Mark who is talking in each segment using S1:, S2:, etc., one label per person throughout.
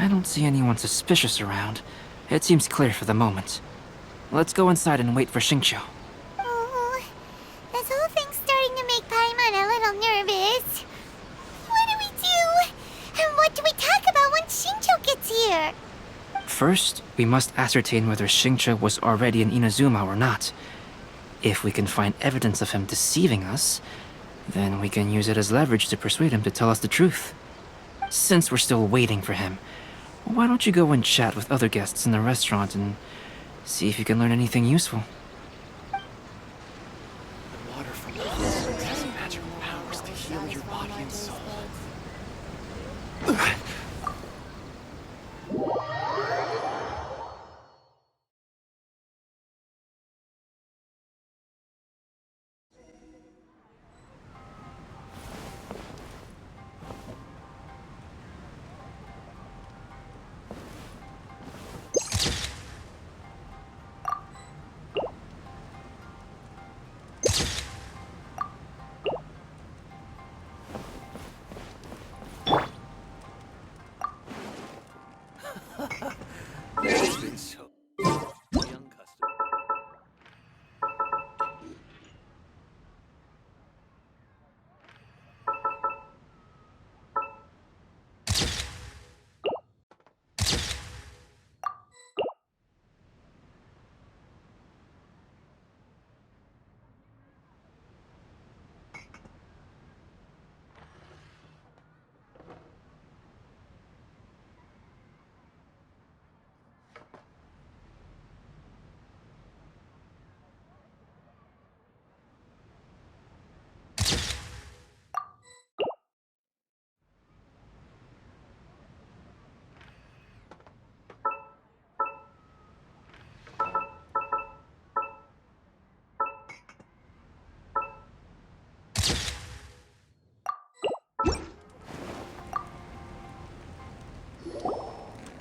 S1: I don't see anyone suspicious around. It seems clear for the moment. Let's go inside and wait for Xingqiu.
S2: Oh, this whole thing's starting to make Paimon a little nervous. What do we do? And what do we talk about when Xingqiu gets here?
S1: First, we must ascertain whether Xingqiu was already in Inazuma or not. If we can find evidence of him deceiving us, then we can use it as leverage to persuade him to tell us the truth. Since we're still waiting for him, why don't you go and chat with other guests in the restaurant and see if you can learn anything useful?
S3: The water from the hills has magical powers to heal your body and soul. It's been so young customer.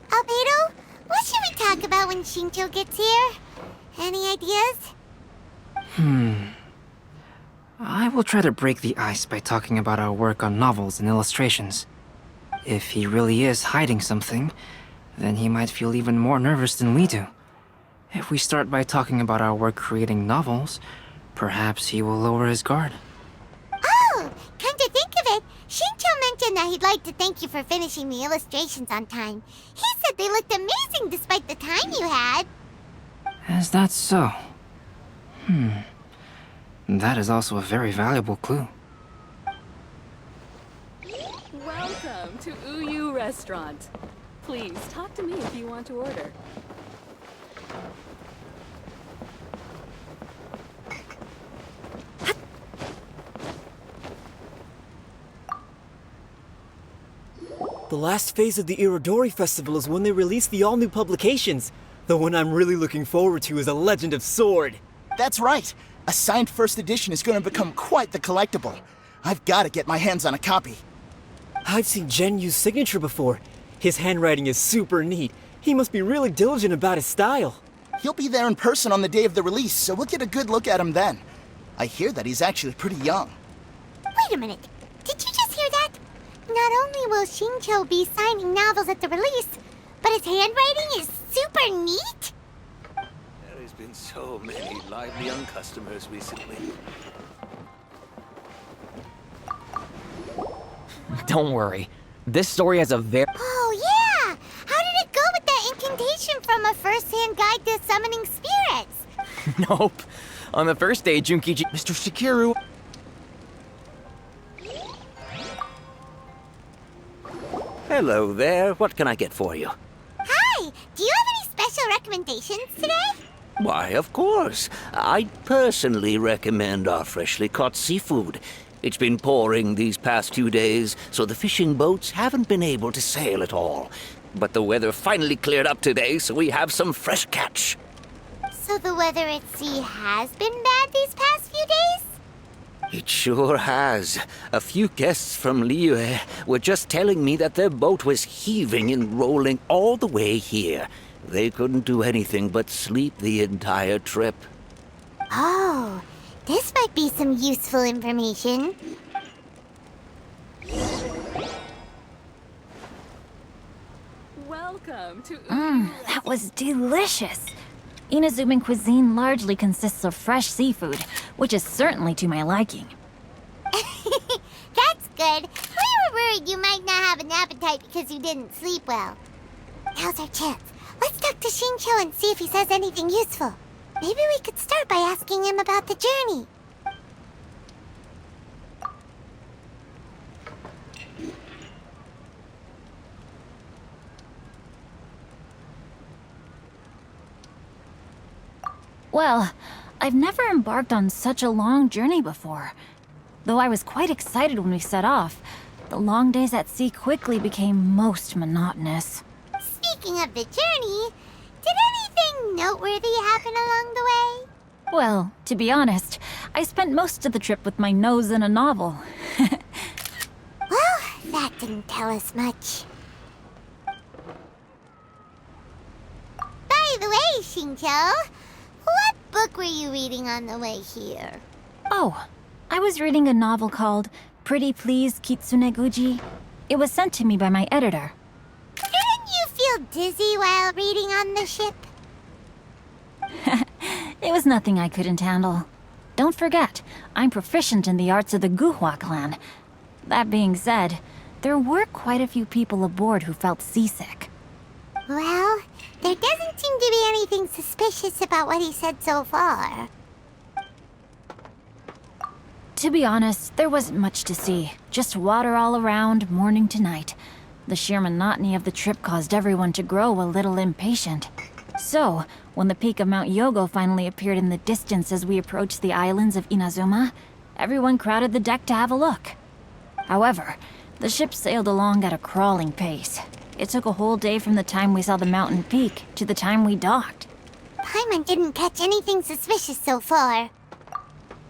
S2: Albedo, what should we talk about when Xingqiu gets here? Any ideas?
S1: I will try to break the ice by talking about our work on novels and illustrations. If he really is hiding something, then he might feel even more nervous than we do. If we start by talking about our work creating novels, perhaps he will lower his guard.
S2: Oh, come to think of it, Xingqiu mentioned that he'd like to thank you for finishing the illustrations on time. He said they looked amazing despite the time you had.
S1: Is that so? That is also a very valuable clue.
S4: Welcome to Uyu Restaurant. Please talk to me if you want to order.
S5: The last phase of the Irodori Festival is when they release the all-new publications. The one I'm really looking forward to is A Legend of Sword.
S6: That's right. A signed first edition is going to become quite the collectible. I've got to get my hands on a copy.
S5: I've seen Genyu's signature before. His handwriting is super neat. He must be really diligent about his style.
S6: He'll be there in person on the day of the release, so we'll get a good look at him then. I hear that he's actually pretty young.
S2: Wait a minute, did you just hear that? Not only will Xingqiu be signing novels at the release, but his handwriting is super neat?
S3: There has been so many lively young customers recently.
S7: Don't worry. This story has a very...
S2: Oh yeah! How did it go with that incantation from a first-hand guide to summoning spirits?
S7: Nope. On the first day, Junkichi...
S6: Mr. Shikiru...
S8: Hello there. What can I get for you?
S2: Hi! Do you have any special recommendations today?
S8: Why, of course. I'd personally recommend our freshly caught seafood. It's been pouring these past 2 days, so the fishing boats haven't been able to sail at all. But the weather finally cleared up today, so we have some fresh catch.
S2: So the weather at sea has been bad these past few days?
S8: It sure has. A few guests from Liyue were just telling me that their boat was heaving and rolling all the way here. They couldn't do anything but sleep the entire trip.
S2: Oh, this might be some useful information.
S4: Welcome to
S9: That was delicious. Inazuman cuisine largely consists of fresh seafood, which is certainly to my liking.
S2: That's good. We were worried you might not have an appetite because you didn't sleep well. Now's our chance. Let's talk to Shincho and see if he says anything useful. Maybe we could start by asking him about the journey.
S9: Well, I've never embarked on such a long journey before. Though I was quite excited when we set off, the long days at sea quickly became most monotonous.
S2: Speaking of the journey, did anything noteworthy happen along the way?
S9: Well, to be honest, I spent most of the trip with my nose in a novel.
S2: Well, that didn't tell us much. By the way, Shincho, what book were you reading on the way here?
S9: Oh, I was reading a novel called Pretty Please Kitsune Guji. It was sent to me by my editor.
S2: Didn't you feel dizzy while reading on the ship?
S9: It was nothing I couldn't handle. Don't forget, I'm proficient in the arts of the Guhua clan. That being said, there were quite a few people aboard who felt seasick.
S2: Well, there doesn't seem to be anything suspicious about what he said so far.
S9: To be honest, there wasn't much to see. Just water all around, morning to night. The sheer monotony of the trip caused everyone to grow a little impatient. So, when the peak of Mount Yogo finally appeared in the distance as we approached the islands of Inazuma, everyone crowded the deck to have a look. However, the ship sailed along at a crawling pace. It took a whole day from the time we saw the mountain peak to the time we docked.
S2: Paimon didn't catch anything suspicious so far.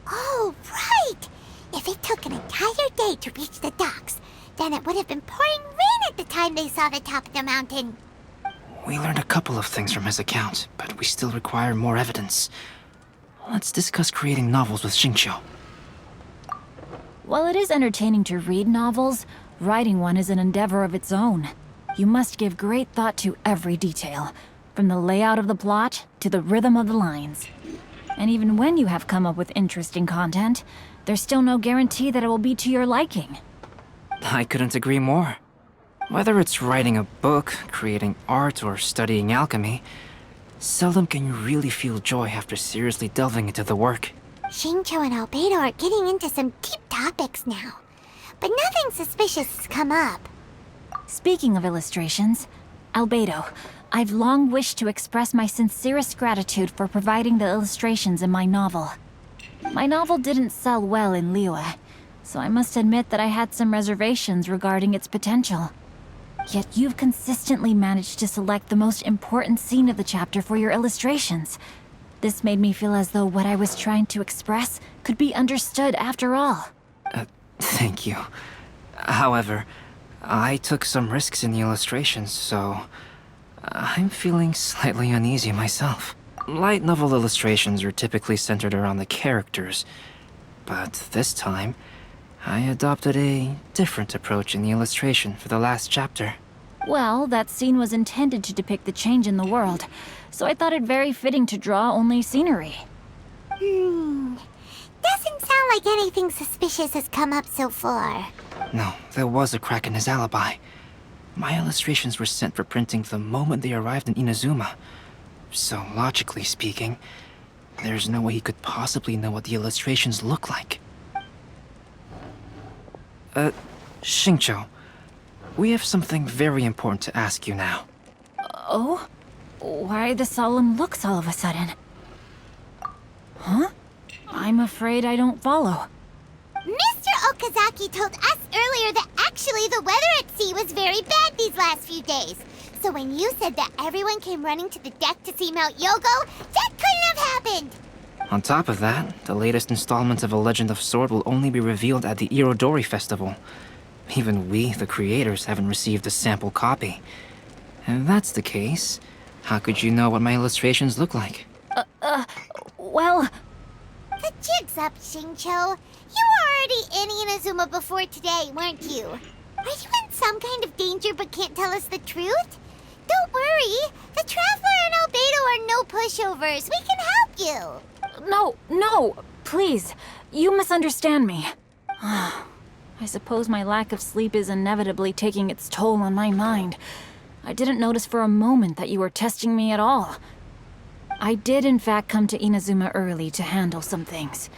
S2: Oh, right! If it took an entire day to reach the docks, then it would have been pouring rain at the time they saw the top of the mountain.
S1: We learned a couple of things from his account, but we still require more evidence. Let's discuss creating novels with Shincho.
S9: While it is entertaining to read novels, writing one is an endeavor of its own. You must give great thought to every detail, from the layout of the plot to the rhythm of the lines. And even when you have come up with interesting content, there's still no guarantee that it will be to your liking.
S1: I couldn't agree more. Whether it's writing a book, creating art, or studying alchemy, seldom can you really feel joy after seriously delving into the work.
S2: Shincho and Albedo are getting into some deep topics now, but nothing suspicious has come up.
S9: Speaking of illustrations, Albedo, I've long wished to express my sincerest gratitude for providing the illustrations in my novel. My novel didn't sell well in Liyue, so I must admit that I had some reservations regarding its potential. Yet you've consistently managed to select the most important scene of the chapter for your illustrations. This made me feel as though what I was trying to express could be understood after all.
S1: Thank you. However, I took some risks in the illustrations, so I'm feeling slightly uneasy myself. Light novel illustrations are typically centered around the characters, but this time, I adopted a different approach in the illustration for the last chapter.
S9: Well, that scene was intended to depict the change in the world, so I thought it very fitting to draw only scenery.
S2: Doesn't sound like anything suspicious has come up so far.
S1: No, there was a crack in his alibi. My illustrations were sent for printing the moment they arrived in Inazuma. So, logically speaking, there's no way he could possibly know what the illustrations look like. Shincho, we have something very important to ask you now.
S9: Oh? Why the solemn looks all of a sudden? Huh? I'm afraid I don't follow.
S2: Mr. Okazaki told us earlier that actually the weather at sea was very bad these last few days. So when you said that everyone came running to the deck to see Mount Yogo, that couldn't have happened!
S1: On top of that, the latest installment of A Legend of Sword will only be revealed at the Irodori Festival. Even we, the creators, haven't received a sample copy. If that's the case, how could you know what my illustrations look like?
S9: Well,
S2: The jig's up, Shincho. You were already in Inazuma before today, weren't you? Are you in some kind of danger but can't tell us the truth? Don't worry. The Traveler and Albedo are no pushovers. We can help you.
S9: No, please. You misunderstand me. I suppose my lack of sleep is inevitably taking its toll on my mind. I didn't notice for a moment that you were testing me at all. I did in fact come to Inazuma early to handle some things.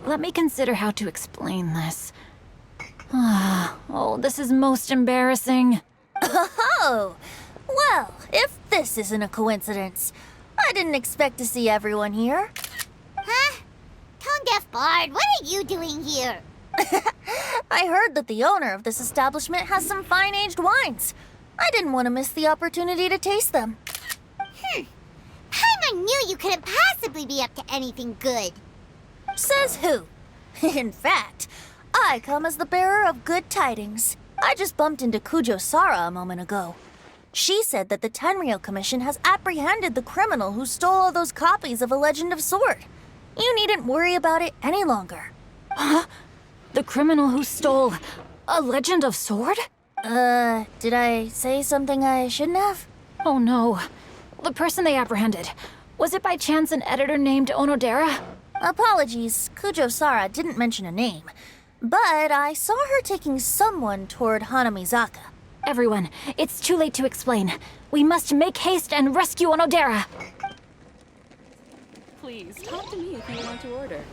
S9: Let me consider how to explain this. Oh, this is most embarrassing.
S10: Oh, well, if this isn't a coincidence, I didn't expect to see everyone here.
S2: Huh? Tone-deaf Bard, what are you doing here?
S10: I heard that the owner of this establishment has some fine-aged wines. I didn't want to miss the opportunity to taste them.
S2: Paimon knew you couldn't possibly be up to anything good.
S10: Says who? In fact, I come as the bearer of good tidings. I just bumped into Kujo Sara a moment ago. She said that the Tenryou Commission has apprehended the criminal who stole all those copies of A Legend of Sword. You needn't worry about it any longer.
S9: Huh? The criminal who stole A Legend of Sword?
S10: Did I say something I shouldn't have?
S9: Oh no. The person they apprehended. Was it by chance an editor named Onodera?
S10: Apologies, Kujo Sara didn't mention a name. But I saw her taking someone toward Hanamizaka.
S9: Everyone, it's too late to explain. We must make haste and rescue Onodera.
S4: Please, talk to me if you want to order.